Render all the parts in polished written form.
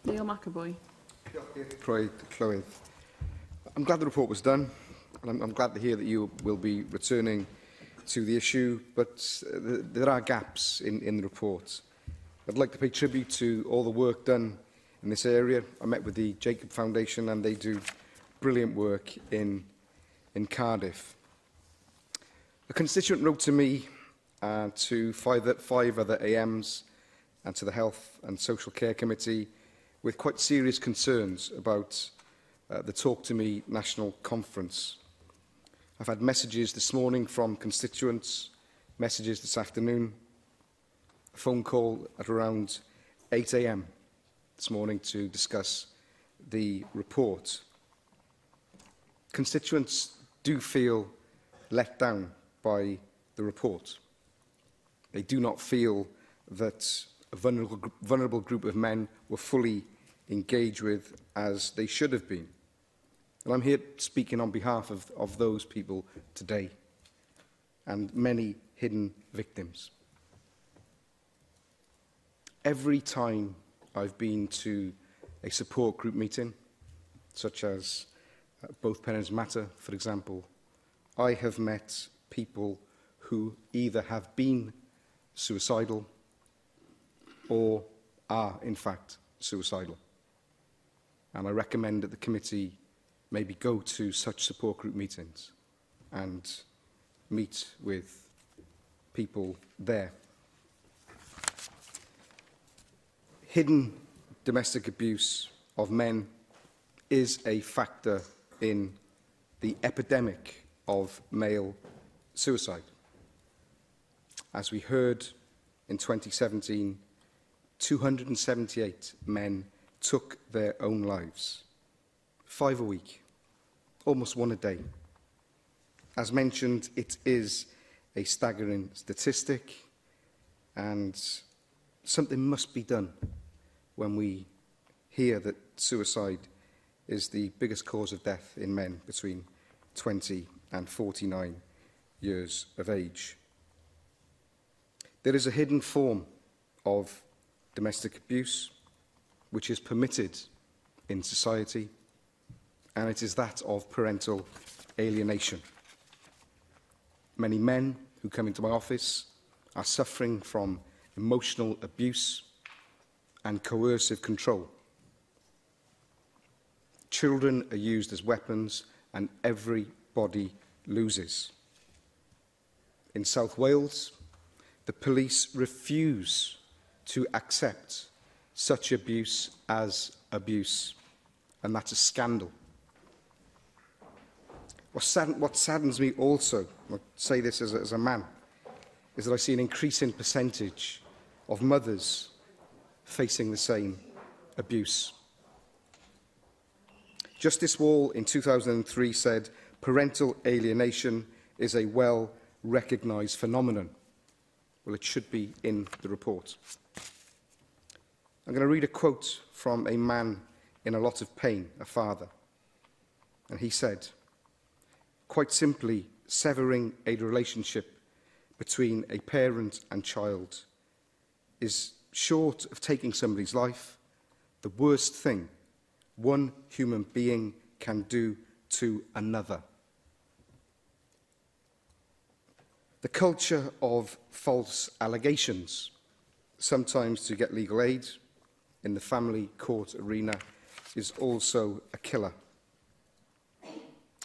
Neil McEvoy. I'm glad the report was done, and I'm glad to hear that you will be returning to the issue, but there are gaps in the report. I'd like to pay tribute to all the work done in this area. I met with the Jacob Foundation, and they do brilliant work in Cardiff. A constituent wrote to me, to five other AMs, and to the Health and Social Care Committee with quite serious concerns about the Talk to Me National Conference. I've had messages this morning from constituents, messages this afternoon, a phone call at around 8 AM this morning to discuss the report. Constituents do feel let down by the report. They do not feel that a vulnerable group of men were fully engaged with as they should have been. And I'm here speaking on behalf of those people today and many hidden victims. Every time I've been to a support group meeting, such as Both Parents Matter, for example, I have met people who either have been suicidal or are, in fact, suicidal. And I recommend that the committee maybe go to such support group meetings and meet with people there. Hidden domestic abuse of men is a factor in the epidemic of male suicide. As we heard in 2017, 278 men took their own lives. 5 a week, almost 1 a day. As mentioned, it is a staggering statistic, and something must be done when we hear that suicide is the biggest cause of death in men between 20 and 49 years of age. There is a hidden form of domestic abuse which is permitted in society, and it is that of parental alienation. Many men who come into my office are suffering from emotional abuse and coercive control. Children are used as weapons, and everybody loses. In South Wales, the police refuse to accept such abuse as abuse, and that's a scandal. What saddens me also, I'll say this as a man, is that I see an increasing percentage of mothers facing the same abuse. Justice Wall in 2003 said, "Parental alienation is a well-recognised phenomenon." Well, it should be in the report. I'm going to read a quote from a man in a lot of pain, a father. And he said, "Quite simply, severing a relationship between a parent and child is, short of taking somebody's life, the worst thing one human being can do to another." The culture of false allegations, sometimes to get legal aid, in the family court arena, is also a killer.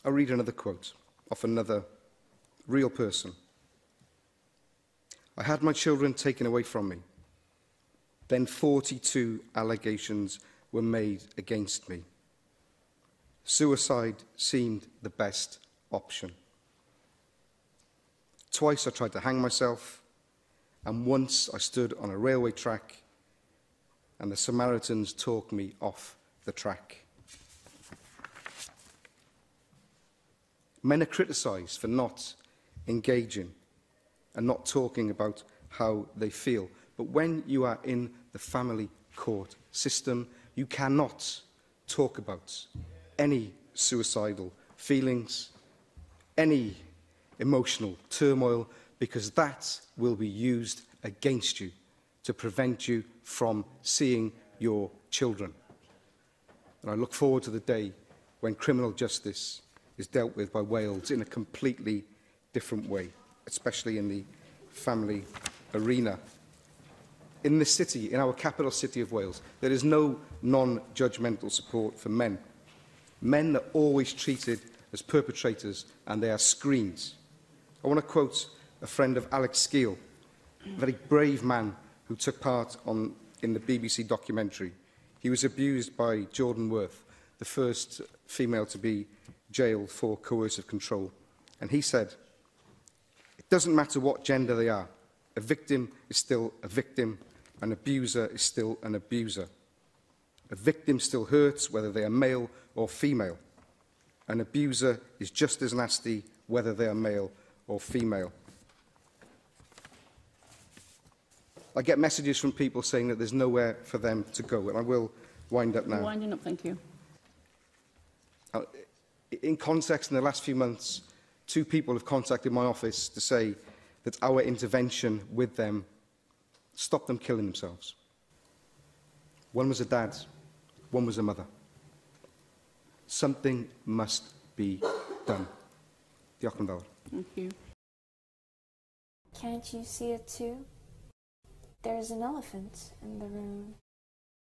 I'll read another quote of another real person. "I had my children taken away from me. Then 42 allegations were made against me. Suicide seemed the best option. Twice I tried to hang myself, and once I stood on a railway track and the Samaritans talked me off the track." Men are criticised for not engaging and not talking about how they feel. But when you are in the family court system, you cannot talk about any suicidal feelings, any emotional turmoil, because that will be used against you to prevent you from seeing your children. And I look forward to the day when criminal justice is dealt with by Wales in a completely different way, especially in the family arena. In this city, in our capital city of Wales, there is no non-judgemental support for men. Men are always treated as perpetrators and they are screened. I want to quote a friend of Alex Skeel, a very brave man who took part in the BBC documentary. He was abused by Jordan Worth, the first female to be jailed for coercive control. And he said, "It doesn't matter what gender they are. A victim is still a victim. An abuser is still an abuser. A victim still hurts whether they are male or female. An abuser is just as nasty whether they are male or female." I get messages from people saying that there's nowhere for them to go, and I will wind up now. You're winding up, thank you. In context, in the last few months, 2 people have contacted my office to say that our intervention with them stopped them killing themselves. One was a dad, one was a mother. Something must be done. Diolch yn fawr. Thank you. Can't you see it too? There's an elephant in the room.